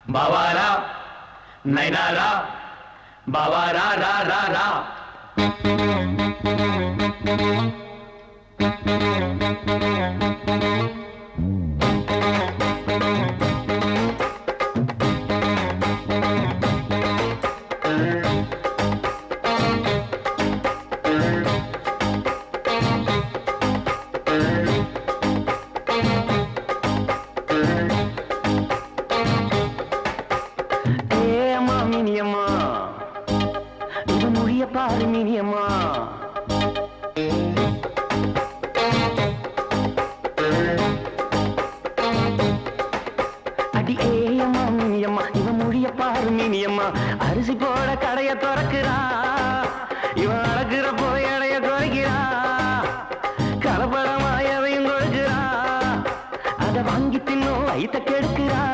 बावारा नैनारा बावारा रा रा रा அரிசி போட கடைய துறக்கிறா இவன் அழகுற போய் அடைய குறைக்கிறா கலப்படமாயவையும் கொடுக்கிறா அதை வாங்கி தின்னும் ஐத்த கெடுக்கிறா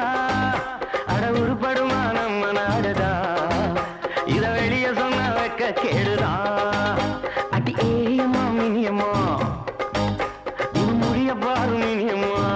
அட உருப்படுமா நம்ம நாடுதா இத வெளிய சொன்ன வைக்க கேடுதா அடி ஏயம்மா மினியம்மா இவன் முடிய பாரு மினியம்மா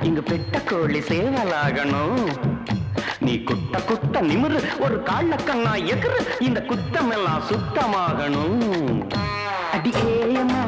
இங்க பெட்ட கோழி சேவலாகணும் நீ குட்ட குட்ட நிமிரு ஒரு கால கண்ணா எகிரு இந்த குத்தம் எல்லாம் சுத்தமாகணும் அடி ஏயம்மா